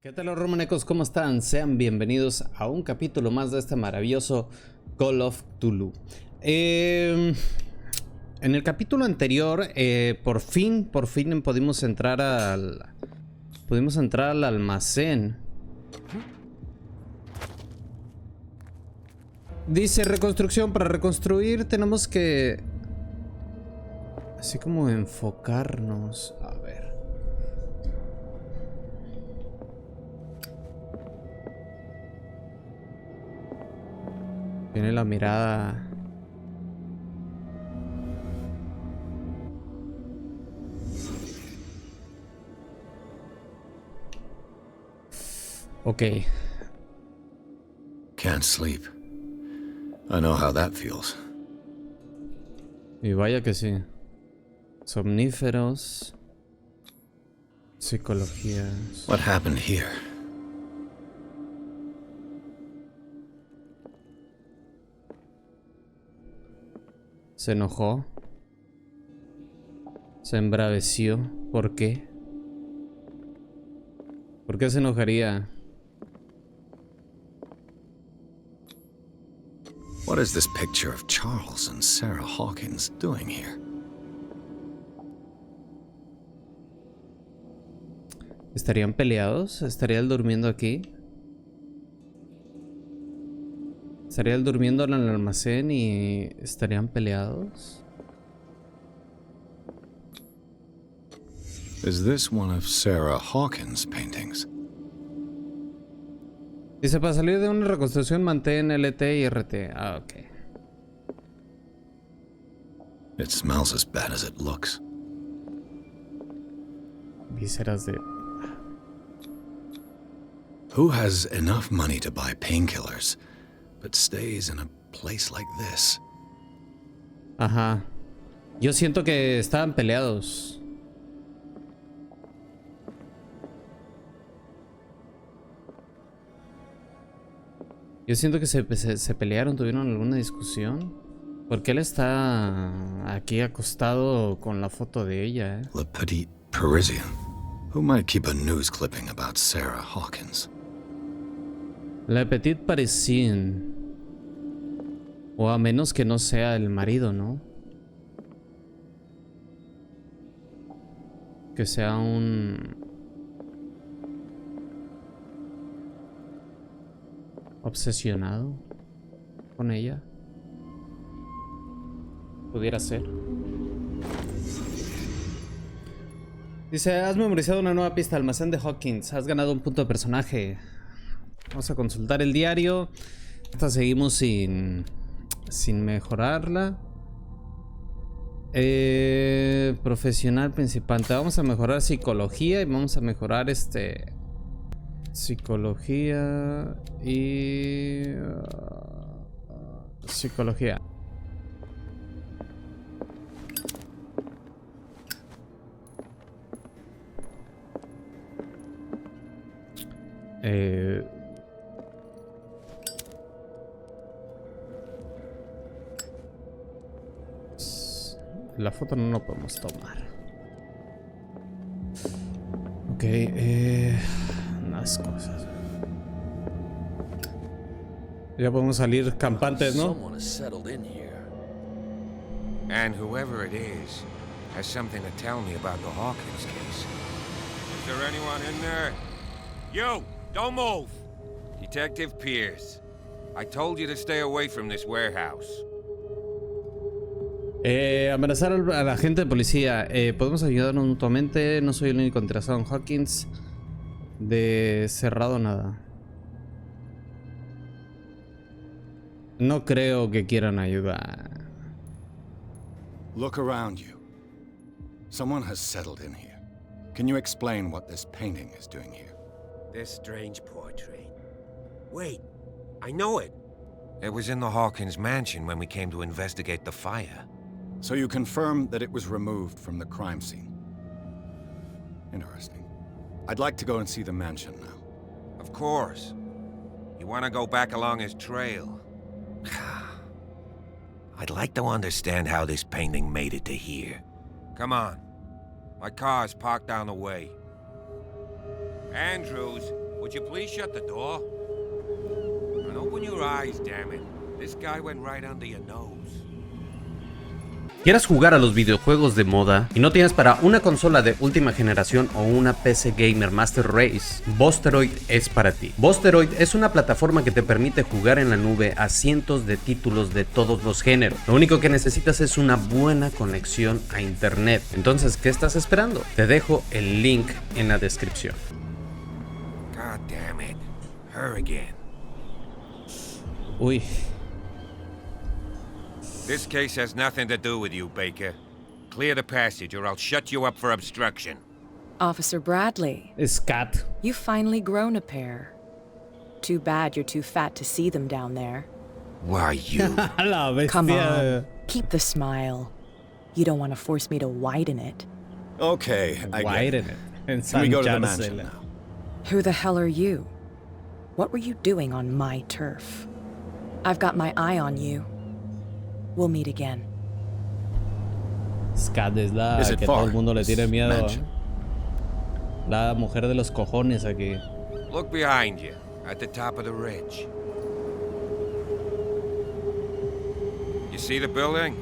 ¿Qué tal los romanecos? ¿Cómo están? Sean bienvenidos a un capítulo más de este maravilloso Call of Cthulhu. En el capítulo anterior, por fin pudimos entrar al almacén. Dice reconstrucción. Para reconstruir tenemos que así como enfocarnos. A ver. Tiene la mirada. Ok. Can't sleep. I know how that feels. Y vaya que sí. Somníferos. Psicologías. What happened here? Se enojó. Se embraveció. ¿Por qué? ¿Por qué se enojaría? What is this picture of Charles and Sarah Hawkins doing here? ¿Estarían peleados? ¿Estaría él durmiendo aquí? ¿Estaría él durmiendo en el almacén y estarían peleados? Is this one of Sarah Hawkins' paintings? Dice, para salir de una reconstrucción mantén LT y RT. Ah, ok. It smells as bad as it looks. Vísceras de... Who has enough money to buy painkillers, but stays in a place like this? Ajá. Yo siento que estaban peleados. Yo siento que se pelearon, tuvieron alguna discusión. Porque él está aquí acostado con la foto de ella, Le Petit Parisien. Who might keep a news clipping about Sarah Hawkins? La Petite Parisien. O a menos que no sea el marido, ¿no? Que sea un... obsesionado con ella. Pudiera ser. Dice, has memorizado una nueva pista, almacén de Hawkins. Has ganado un punto de personaje. Vamos a consultar el diario. Esta seguimos sin mejorarla. Profesional principante. Vamos a mejorar psicología y vamos a mejorar psicología y... psicología. La foto no lo podemos tomar. Ok, unas cosas. Ya podemos salir campantes, ¿no? Someone has settled in here. And whoever it is has something to tell me about the Hawkins case. Is there anyone in there? You! Don't move! Detective Pierce. I told you to stay away from this warehouse. Amenazar a la agente de policía. Podemos ayudarnos mutuamente. No soy el único interesado en Hawkins. De cerrado nada. No creo que quieran ayudar. Look around you. Someone has settled in here. Can you explain what this painting is doing here? This strange portrait. Wait, I know it. It was in the Hawkins mansion when we came to investigate the fire. So you confirm that it was removed from the crime scene. Interesting. I'd like to go and see the mansion now. Of course. You want to go back along his trail? I'd like to understand how this painting made it to here. Come on. My car's parked down the way. Andrews, Would you please shut the door? And open your eyes, damn it. This guy went right under your nose. ¿Quieres jugar a los videojuegos de moda y no tienes para una consola de última generación o una PC Gamer Master Race? Bosteroid es para ti. Bosteroid es una plataforma que te permite jugar en la nube a cientos de títulos de todos los géneros. Lo único que necesitas es una buena conexión a internet. Entonces, ¿qué estás esperando? Te dejo el link en la descripción. God damn it. Her again. Uy. This case has nothing to do with you, Baker. Clear the passage or I'll shut you up for obstruction. Officer Bradley, Es Cat. you've finally grown a pair. Too bad you're too fat to see them down there. Why, you? La bestia. Come on, keep the smile. You don't want to force me to widen it. Okay, I get Widen it. it. Can we go to the mansion now? Who the hell are you? What were you doing on my turf? I've got my eye on you. We'll meet again. Scat es la Is it que far, todo el mundo le tiene this miedo. mansion? La mujer de los cojones aquí. Look behind you, at the top of the ridge. You see the building?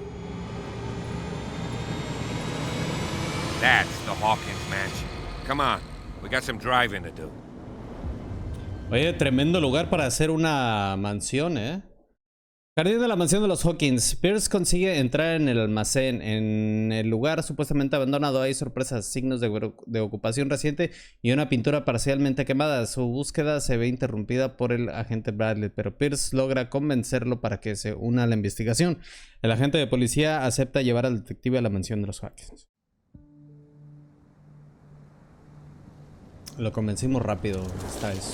That's the Hawkins mansion. Come on, we got some driving to do. Oye, tremendo lugar para hacer una mansión, ¿eh? Jardín de la mansión de los Hawkins. Pierce consigue entrar en el almacén. En el lugar supuestamente abandonado hay sorpresas, signos de ocupación reciente y una pintura parcialmente quemada. Su búsqueda se ve interrumpida por el agente Bradley, pero Pierce logra convencerlo para que se una a la investigación. El agente de policía acepta llevar al detective a la mansión de los Hawkins. Lo convencimos rápido, está eso.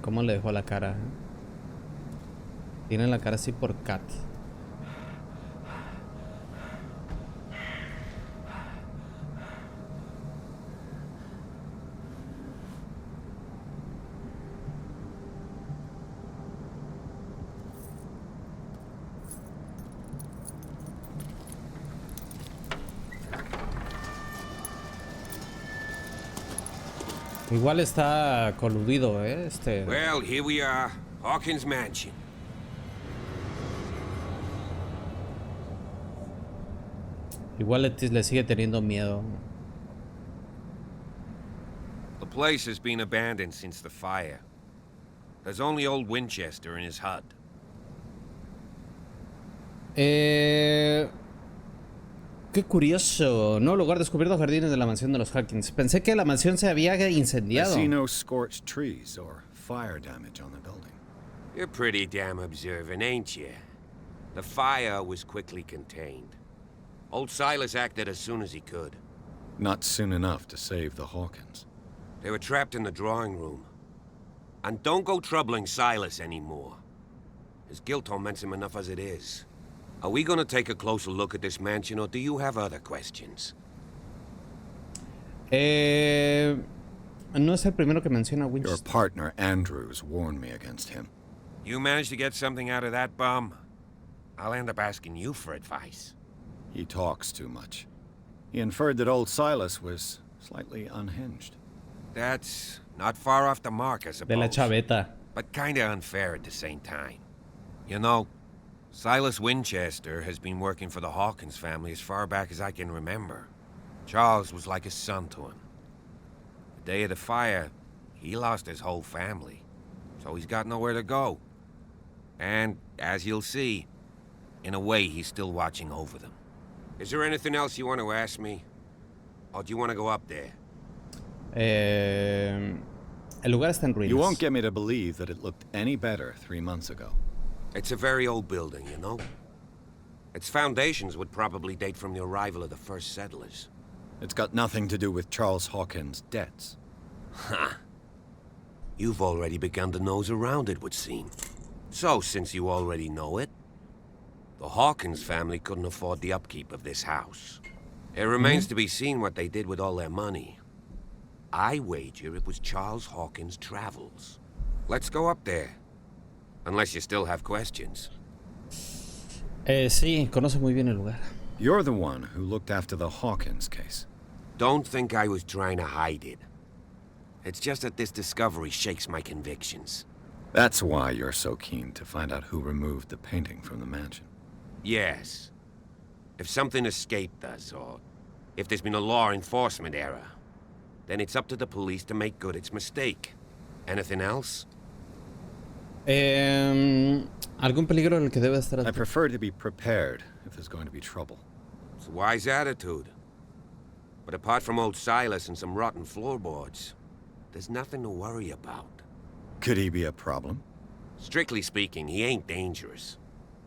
¿Cómo le dejó la cara? Tiene la cara así por Cat. Igual está coludido, este. Well, here we are, Hawkins mansion. Igual le sigue teniendo miedo. The place has been abandoned since the fire. There's only old Winchester in his hut. Qué curioso. Nuevo lugar descubierto, jardines de la mansión de los Hawkins. Pensé que la mansión se había I incendiado. see no scorched trees or fire damage on the building. You're pretty damn observant, ain't you? The fire was quickly contained. Old Silas acted as soon as he could. Not soon enough to save the Hawkins. They were trapped in the drawing room. And don't go troubling Silas anymore. His guilt torments him enough as it is. Are we gonna take a closer look at this mansion, or do you have other questions? No es el primero que menciona Your Winchester. partner, Andrews, warned me against him. You managed to get something out of that bum? I'll end up asking you for advice. He talks too much. He inferred that old Silas was slightly unhinged. That's not far off the mark, I De la suppose. chaveta. But kinda unfair at the same time. You know, Silas Winchester has been working for the Hawkins family as far back as I can remember. Charles was like a son to him. The day of the fire, he lost his whole family, so he's got nowhere to go. And, as you'll see, in a way, he's still watching over them. Is there anything else you want to ask me? Or do you want to go up there? El lugar está en ruinas. You won't get me to believe that it looked any better 3 months ago. It's a very old building, you know? Its foundations would probably date from the arrival of the first settlers. It's got nothing to do with Charles Hawkins' debts. Ha! You've already begun to nose around, it would seem. So, since you already know it, the Hawkins family couldn't afford the upkeep of this house. It remains to be seen what they did with all their money. I wager it was Charles Hawkins' travels. Let's go up there. Unless you still have questions. Sí, conoce muy bien el lugar. You're the one who looked after the Hawkins case. Don't think I was trying to hide it. It's just that this discovery shakes my convictions. That's why you're so keen to find out who removed the painting from the mansion. Yes. If something escaped us, or if there's been a law enforcement error, then it's up to the police to make good its mistake. Anything else? ¿Algún peligro en el que debe estar? I prefer to be prepared if there's going to be trouble. It's a wise attitude. But apart from old Silas and some rotten floorboards, there's nothing to worry about. Could he be a problem? Strictly speaking, he ain't dangerous.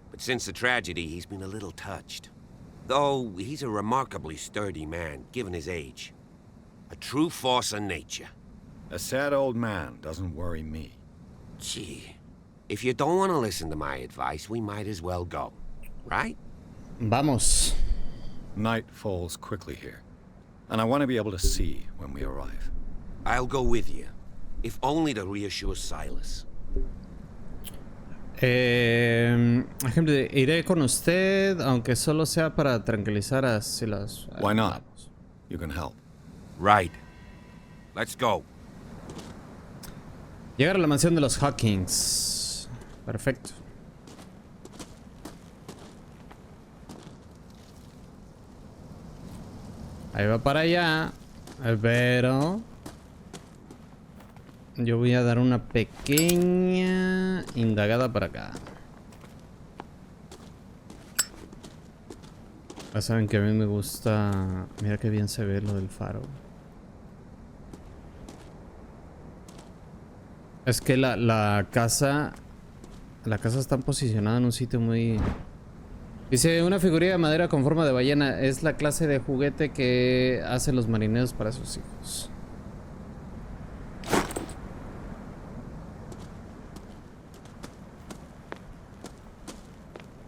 But since the tragedy, he's been a little touched. Though, he's a remarkably sturdy man, given his age. A true force of nature. A sad old man doesn't worry me. Gee, if you don't want to listen to my advice, we might as well go. Right? Vamos. Night falls quickly here, and I want to be able to see when we arrive. I'll go with you, if only to reassure Silas. Ejemplo, iré con usted, aunque solo sea para tranquilizar a Silas. Why not? You can help. Right. Let's go. Llegar a la mansión de los Hawkins. Perfecto. Ahí va para allá. Pero yo voy a dar una pequeña indagada para acá. Ya saben que a mí me gusta. Mira qué bien se ve lo del faro. Es que la casa está posicionada en un sitio muy... Dice, una figurilla de madera con forma de ballena. Es la clase de juguete que hacen los marineros para sus hijos.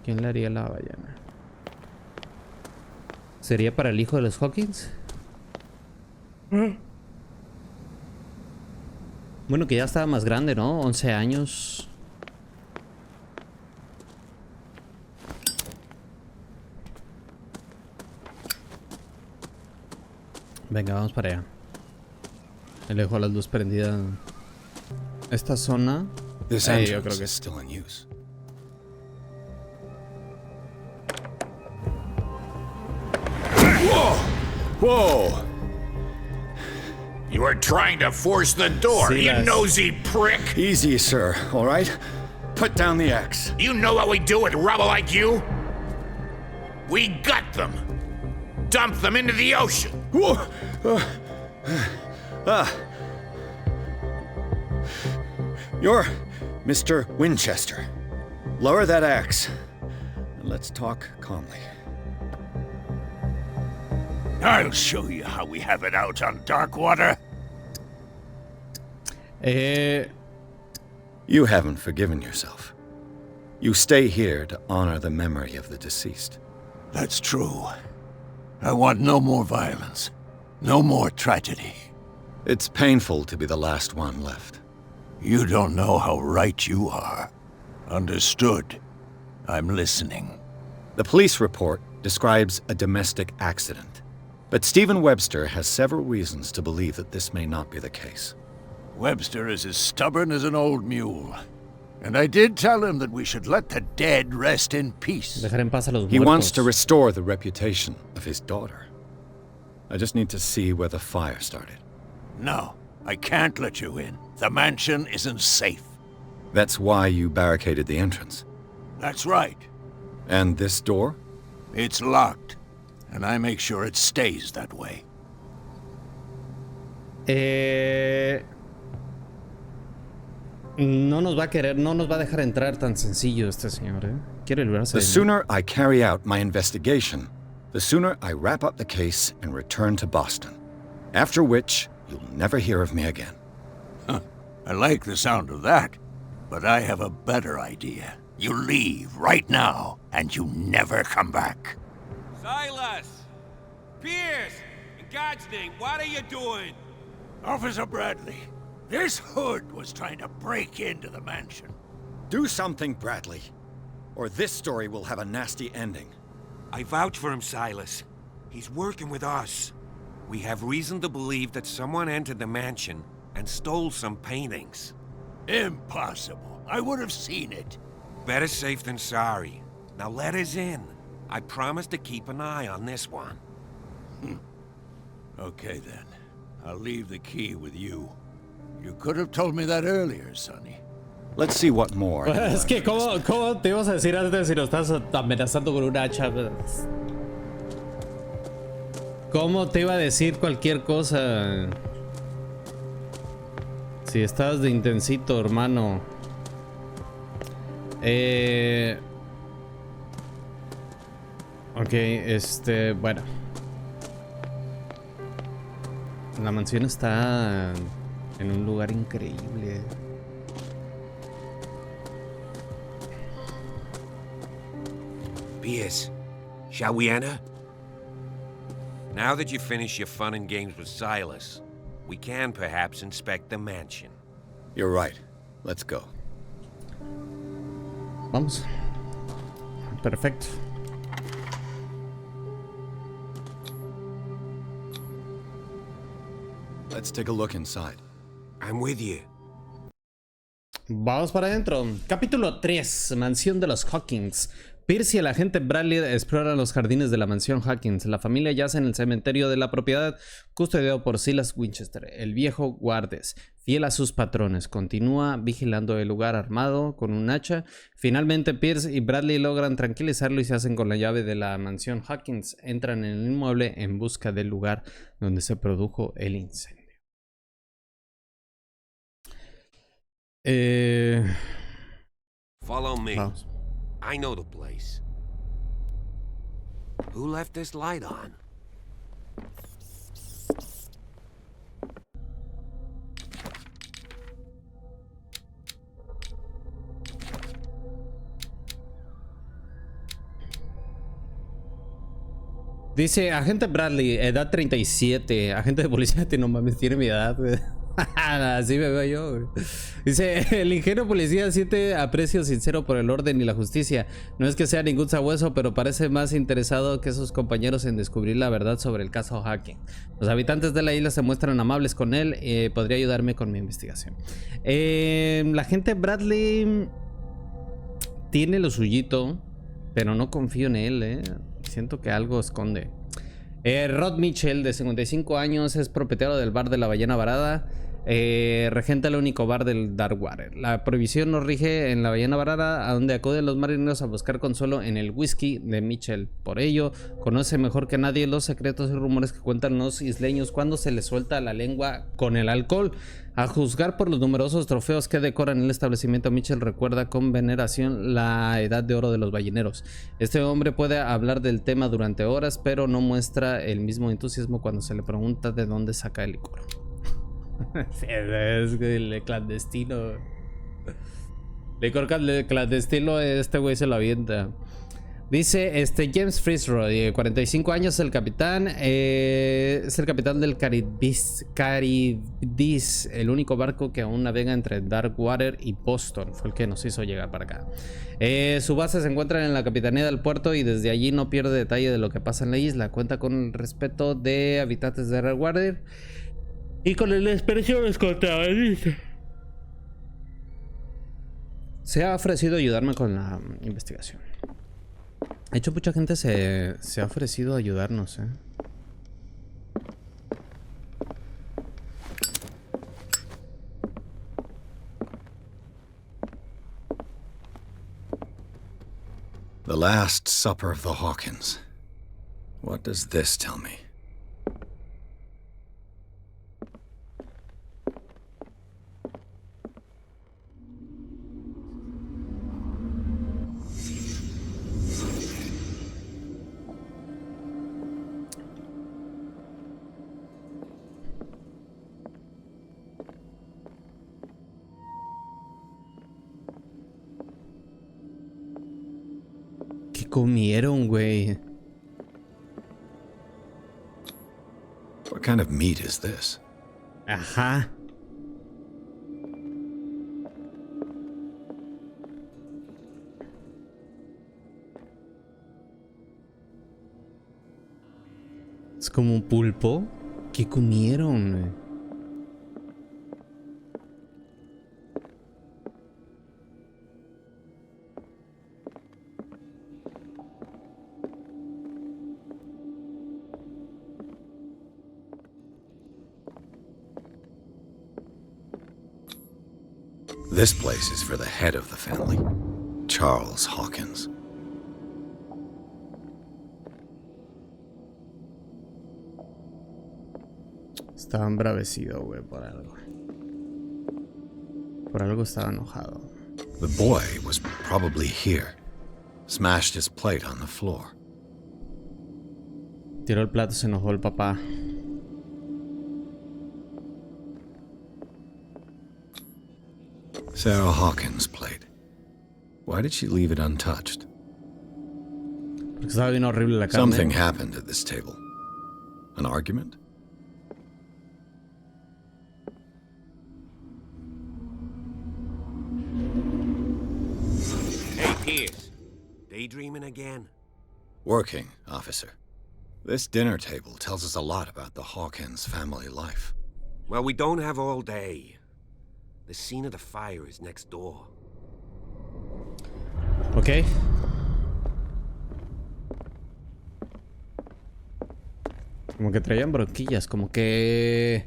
¿Quién le haría la ballena? ¿Sería para el hijo de los Hawkins? Bueno, que ya estaba más grande, ¿no? 11 años. Venga, vamos para allá. Le dejo la luz prendida. Esta zona. This yo entrance creo que is still in use. Whoa! Whoa! You were trying to force the door, Sí, you las- nosy prick! Easy, sir, all right? Put down the axe. You know what we do with rubble like you? We gut them! Dump them into the ocean! Whoa! You're Mr. Winchester. Lower that axe. And let's talk calmly. I'll show you how we have it out on Darkwater. You haven't forgiven yourself. You stay here to honor the memory of the deceased. That's true. I want no more violence. No more tragedy. It's painful to be the last one left. You don't know how right you are. Understood. I'm listening. The police report describes a domestic accident. But Stephen Webster has several reasons to believe that this may not be the case. Webster is as stubborn as an old mule. And I did tell him that we should let the dead rest in peace. dejar en paz a los He wants to muertos. restore the reputation of his daughter. I just need to see where the fire started. No, I can't let you in. The mansion isn't safe. That's why you barricaded the entrance. That's right. And this door? It's locked. And I make sure it stays that way. No nos va a querer, no nos va a dejar entrar tan sencillo este señor, ¿eh? Quiere librarse The de mí. sooner I carry out my investigation, the sooner I wrap up the case and return to Boston. After which, you'll never hear of me again. I like the sound of that. But I have a better idea. You leave right now, and you never come back. Silas! Pierce! In God's name, what are you doing? Officer Bradley, this hood was trying to break into the mansion. Do something, Bradley. or this story will have a nasty ending. I vouch for him, Silas. He's working with us. We have reason to believe that someone entered the mansion and stole some paintings. Impossible. I would have seen it. Better safe than sorry. Now let us in. I promise to keep an eye on this one. Okay then. I'll leave the key with you. You could have told me that earlier, Sonny. Let's see what more. Es que, ¿cómo te ibas a decir antes si nos estás amenazando con un hacha? ¿Cómo te iba a decir cualquier cosa? Si estás de intensito, hermano. Ok, bueno. La mansión está en un lugar increíble. Pierce, shall we enter? Now that you finish your fun and games with Silas, we can perhaps inspect the mansion. You're right. Let's go. Vamos. Perfecto. Let's take a look inside. I'm with you. Vamos para adentro. Capítulo 3. Mansión de los Hawkins. Pierce y el agente Bradley exploran los jardines de la mansión Hawkins. La familia yace en el cementerio de la propiedad, custodiado por Silas Winchester, el viejo guardes, fiel a sus patrones. Continúa vigilando el lugar armado con un hacha. Finalmente, Pierce y Bradley logran tranquilizarlo y se hacen con la llave de la mansión Hawkins. Entran en el inmueble en busca del lugar donde se produjo el incendio. Follow me. Vamos. I know the place. Who left this light on? Dice, agente Bradley, edad 37. Agente de policía, no mames, tiene mi edad. Así me veo yo. Dice, el ingeniero policía siente aprecio sincero por el orden y la justicia. No es que sea ningún sabueso, pero parece más interesado que sus compañeros en descubrir la verdad sobre el caso Hacking. Los habitantes de la isla se muestran amables con él. Podría ayudarme con mi investigación. La agente Bradley tiene lo suyito, pero no confío en él. Siento que algo esconde. Rod Mitchell, de 55 años, es propietario del bar de la Ballena Varada. Regenta el único bar del Darkwater. La prohibición no rige en la Ballena Varada, a donde acuden los marineros a buscar consuelo en el whisky de Mitchell. Por ello, conoce mejor que nadie los secretos y rumores que cuentan los isleños cuando se les suelta la lengua con el alcohol. A juzgar por los numerosos trofeos que decoran el establecimiento, Mitchell recuerda con veneración la edad de oro de los balleneros. Este hombre puede hablar del tema durante horas, pero no muestra el mismo entusiasmo cuando se le pregunta de dónde saca el licor. Es el clandestino. Licor clandestino, este güey se lo avienta. Dice James Fitzroy, 45 años, el capitán. Es el capitán del Caribdis, el único barco que aún navega entre Darkwater y Boston. Fue el que nos hizo llegar para acá. Su base se encuentra en la capitanía del puerto y desde allí no pierde detalle de lo que pasa en la isla. Cuenta con el respeto de habitantes de Darkwater y con el desprecio de los contrabandistas. Se ha ofrecido ayudarme con la investigación. De hecho, mucha gente se ha ofrecido a ayudarnos, The Last Supper of the Hawkins. What does this tell me? ¿Qué comieron, güey? What kind of meat is this? Ajá. Es como un pulpo. ¿Qué comieron? This place is for the head of the family, Charles Hawkins. Estaba embravecido, güey, por algo. Por algo estaba enojado. The boy was probably here. Smashed his plate on the floor. Tiró el plato, se enojó el papá. Sarah Hawkins' plate. Why did she leave it untouched? Porque estaba bien horrible la carne. Something happened at this table. An argument? Hey, Pierce. Daydreaming again? Working, officer. This dinner table tells us a lot about the Hawkins family life. Well, we don't have all day. The scene of the fire is next door. Ok. Como que traían bronquillas, como que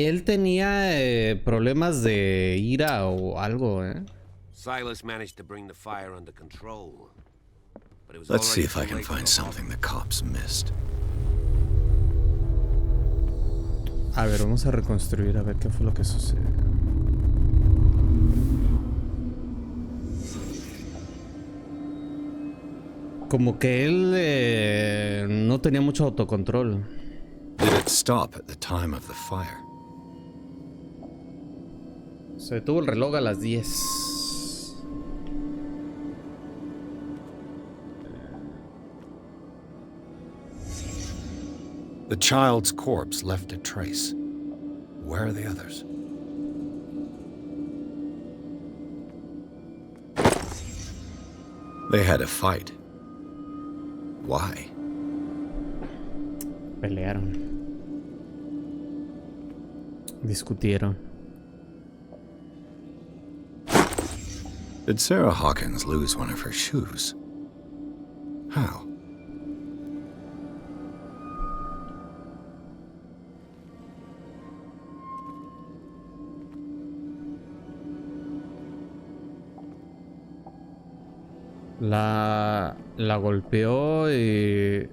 él tenía problemas de ira o algo, Silas managed to bring the fire under control. But it was Let's see already if I too can late find for something the cops missed. A ver, vamos a reconstruir a ver qué fue lo que sucedió. Como que él no tenía mucho autocontrol. Did it stop at the time of the fire? Se detuvo el reloj a las 10. The child's corpse left a trace. Where are the others? They had a fight. Why? Pelearon. Discutieron. Did Sarah Hawkins lose one of her shoes? How? La golpeó y...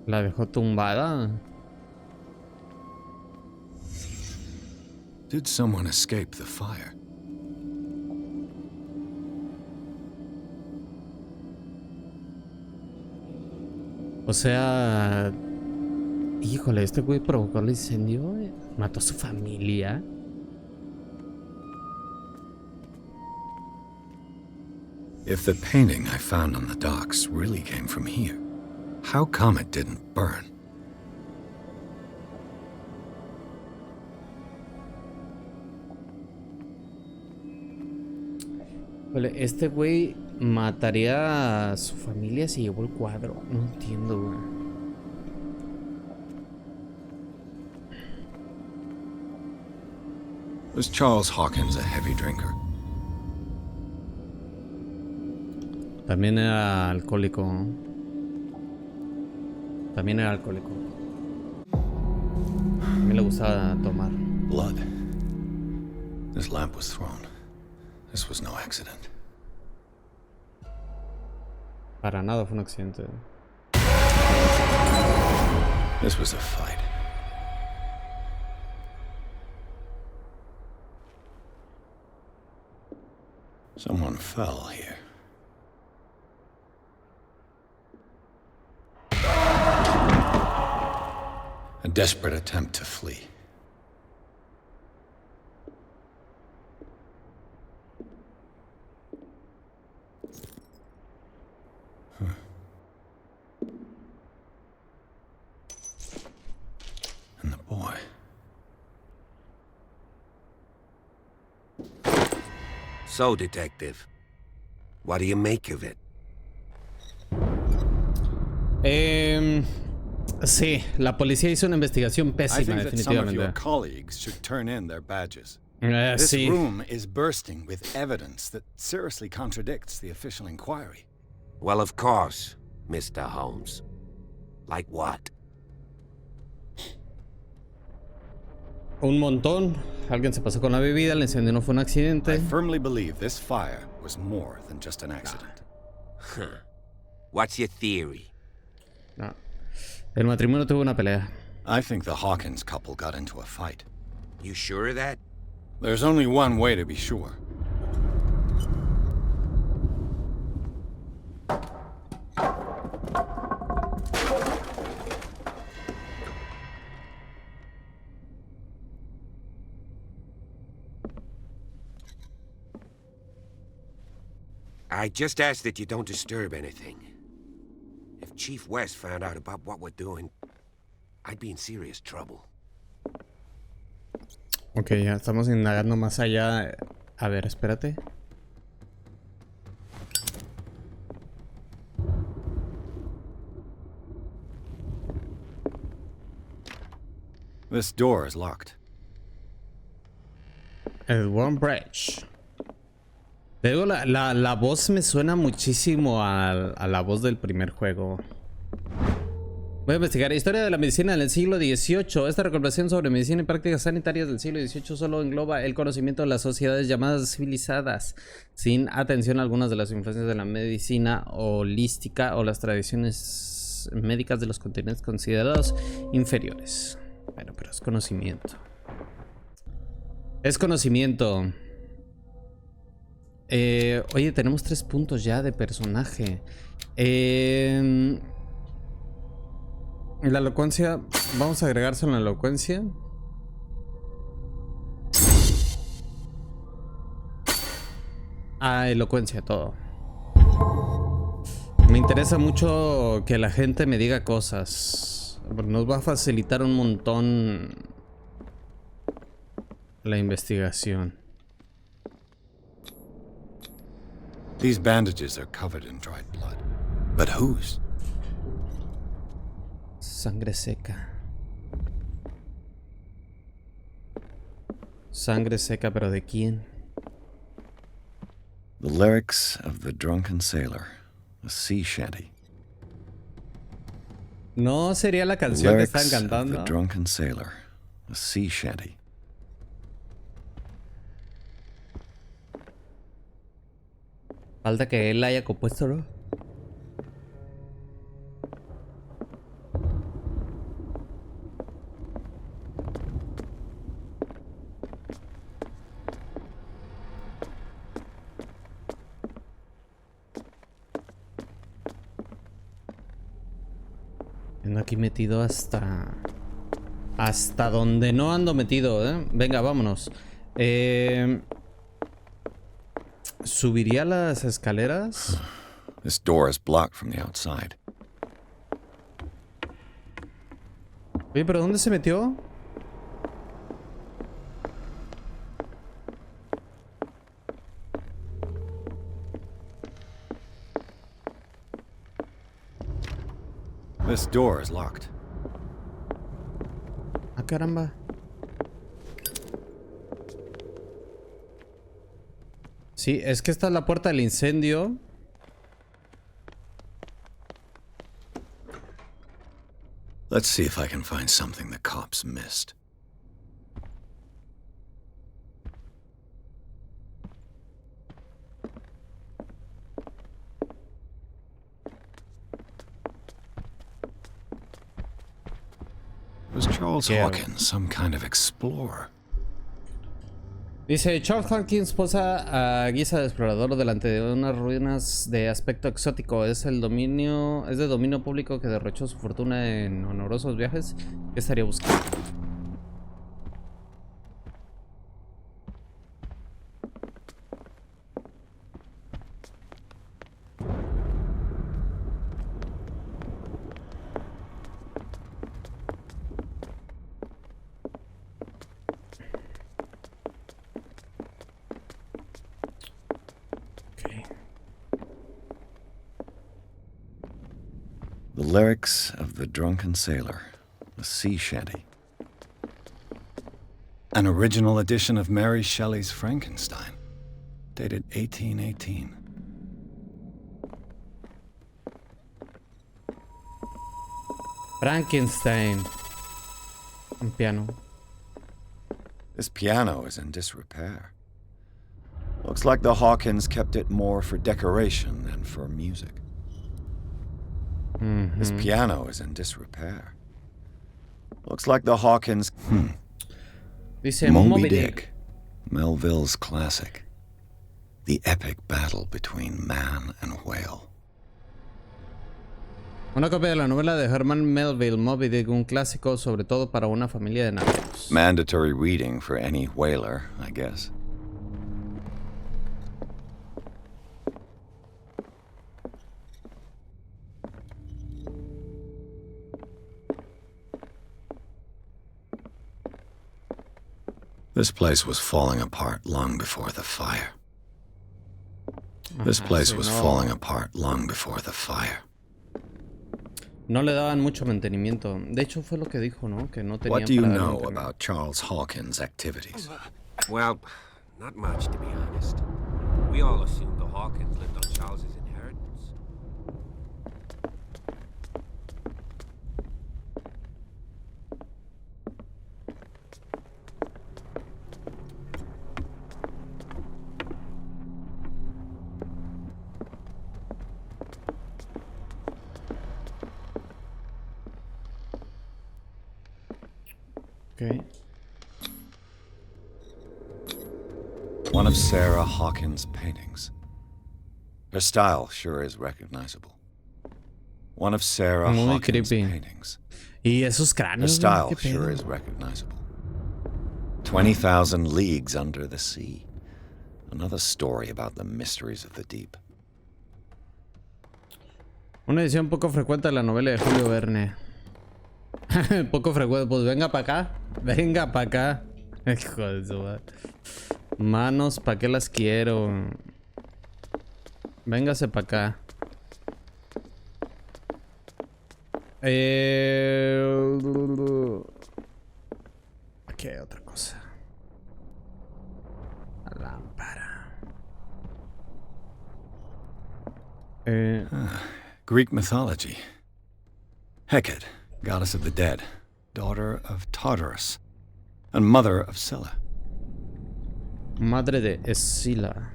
La dejó tumbada. Did someone escape the fire? O sea... Híjole, este güey provocó el incendio. Mató a su familia. If the painting I found on the docks really came from here, how come it didn't burn? Este güey mataría a su familia si llevó el cuadro. No entiendo, güey. Was Charles Hawkins a heavy drinker? También era alcohólico. También era alcohólico. A mí le gustaba tomar. Blood. This lamp was thrown. This was no accident. Para nada fue un accidente. This was a fight. Someone fell here. A desperate attempt to flee. And the boy. So, Detective, What do you make of it? Sí, la policía hizo una investigación I pésima, think that some of your definitivamente. colleagues should turn in their badges. This Sí. room is bursting with evidence that seriously contradicts the official inquiry. Well, of course, Mr. Holmes. Like what? Un montón. Alguien se pasó con la bebida, el incendio no fue un I accidente. firmly believe this fire was more than just an accident. What's your theory? No. El matrimonio tuvo una pelea. I think the Hawkins couple got into a fight. You sure of that? There's only one way to be sure. I just ask that you don't disturb anything. If Chief West found out about what we're doing, I'd be in serious trouble. Ok, ya estamos indagando más allá. A ver, espérate. This door is locked. El One Bridge. Te digo, la voz me suena muchísimo a la voz del primer juego. Voy a investigar historia de la medicina en el siglo XVIII. Esta recopilación sobre medicina y prácticas sanitarias del siglo XVIII solo engloba el conocimiento de las sociedades llamadas civilizadas, sin atención a algunas de las influencias de la medicina holística o las tradiciones médicas de los continentes considerados inferiores. Bueno, pero es conocimiento. Es conocimiento. Oye, tenemos 3 puntos ya de personaje. La elocuencia, vamos a agregárselo en la elocuencia. Elocuencia, todo. Me interesa mucho que la gente me diga cosas. Nos va a facilitar un montón la investigación. These bandages are covered in dried blood. But whose? Sangre seca. Sangre seca, pero ¿de quién? The lyrics of the drunken sailor, a sea shanty. No sería la The canción que lyrics están of the cantando. drunken sailor, a sea shanty. Falta que él haya compuesto, ¿no? Ando aquí metido hasta donde no ando metido, ¿eh? Venga, vámonos. ¿Subiría las escaleras? This door is blocked from the outside. Oye, ¿pero dónde se metió? This door is locked. Ah, caramba. Sí, es que esta es la puerta del incendio. Let's see if I can find something the cops missed. Was Charles Yeah. Hawkins some kind of explorer? Dice, Charles Hawkins posa a guisa de explorador delante de unas ruinas de aspecto exótico. Es de dominio público que derrochó su fortuna en honorosos viajes. ¿Qué estaría buscando? Lyrics of the Drunken Sailor, a sea shanty. An original edition of Mary Shelley's Frankenstein, dated 1818. Frankenstein. Un piano. This piano is in disrepair. Looks like the Hawkins kept it more for decoration than for music. This piano is in disrepair. Looks like the Hawkins... Dice Moby Dick, Melville's classic. The epic battle between man and whale. Una copia de la novela de Herman Melville, Moby Dick, un clásico sobre todo para una familia de naveros. Mandatory reading for any whaler, I guess. This place was falling apart long before the fire. This place was falling apart long before the fire. No le daban mucho mantenimiento. De hecho, fue lo que dijo, ¿no? Que no tenían What do you para dar know mantenimiento. about Charles Hawkins' activities? Well, not much, to be honest. We all assumed the Hawkins lived on Charles's inheritance. Okay. One of Sarah Hawkins' paintings. Her style sure is recognizable. One of Sarah Muy Hawkins' creepy. paintings. Y esos Her cráneos, style ¿qué pedo? sure is recognizable. 20,000 Leagues Under the Sea. Another story about the mysteries of the deep. Una edición poco frecuente de la novela de Julio Verne. Poco frecuente, pues venga para acá. Venga para acá. Hijo de su madre. Manos, ¿para qué las quiero? Véngase para acá. Aquí hay otra cosa. La lámpara. Greek mythology. Hecate, goddess of the dead, daughter of Tartarus, and mother of Scylla. Madre de Escila.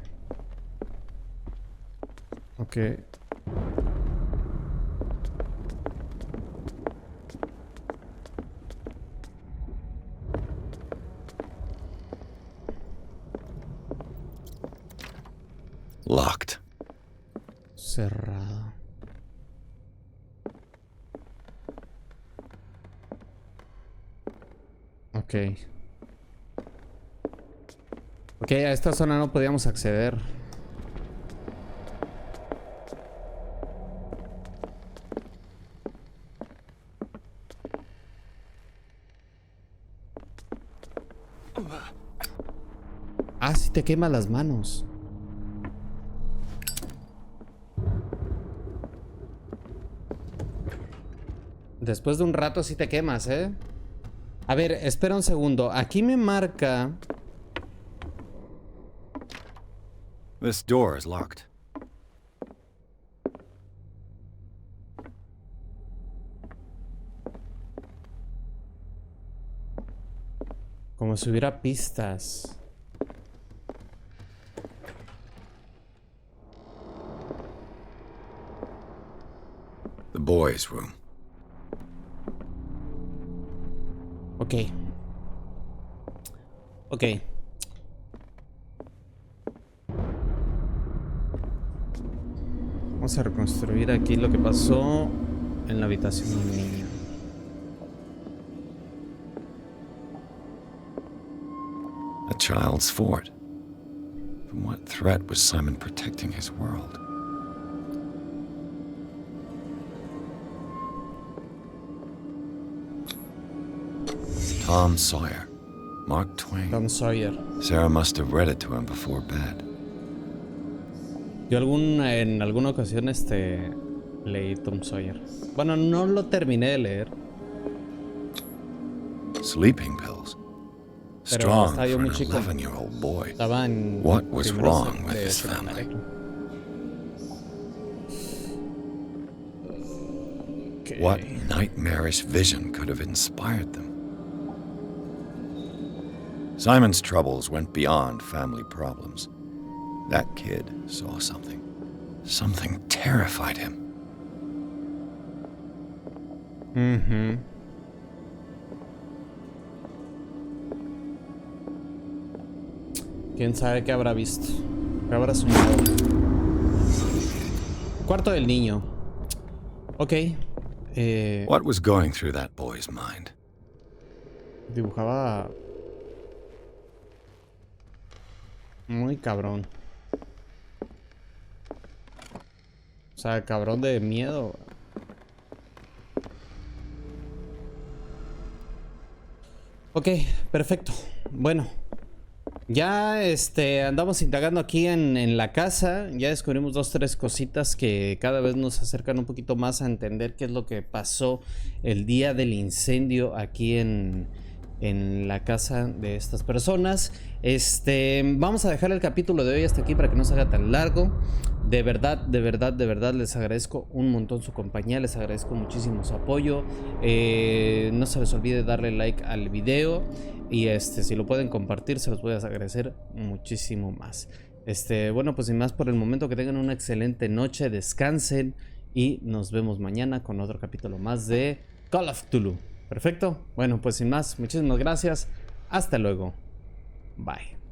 Ok. Locked. Cerrado. Ok. Ok, a esta zona no podíamos acceder. Ah, sí te quema las manos. Después de un rato sí te quemas, ¿eh? A ver, espera un segundo. Aquí me marca... This door is locked. Como si hubiera pistas. The boys' room. Ok. Ok. Vamos a reconstruir aquí lo que pasó en la habitación del niño. A child's fort. From what threat was Simon protecting his world? Tom Sawyer. Mark Twain. Tom Sawyer. Sarah must have read it to him before bed. Yo en alguna ocasión Leí Tom Sawyer. Bueno, no lo terminé de leer. Sleeping pills. Pero Strong estaba yo for an muy chico. 11-year-old boy. Estaba en What was primero wrong with de his family? secundaria. Okay. What nightmarish vision could have inspired them? Simon's troubles went beyond family problems. That kid saw something. Something terrified him. ¿Quién sabe qué habrá visto? ¿Qué habrá soñado? Cuarto del niño. Ok. What was going through that boy's mind? Dibujaba muy cabrón. O sea, cabrón de miedo. Ok, perfecto. Bueno, ya andamos indagando aquí en la casa. Ya descubrimos 2-3 cositas que cada vez nos acercan un poquito más a entender qué es lo que pasó el día del incendio aquí en la casa de estas personas. Vamos a dejar el capítulo de hoy hasta aquí para que no se haga tan largo. De verdad les agradezco un montón su compañía, les agradezco muchísimo su apoyo. No se les olvide darle like al video y si lo pueden compartir se los voy a agradecer muchísimo más. Bueno, pues sin más por el momento, que tengan una excelente noche, descansen y nos vemos mañana con otro capítulo más de Call of Cthulhu. Perfecto. Bueno, pues sin más, muchísimas gracias. Hasta luego. Bye.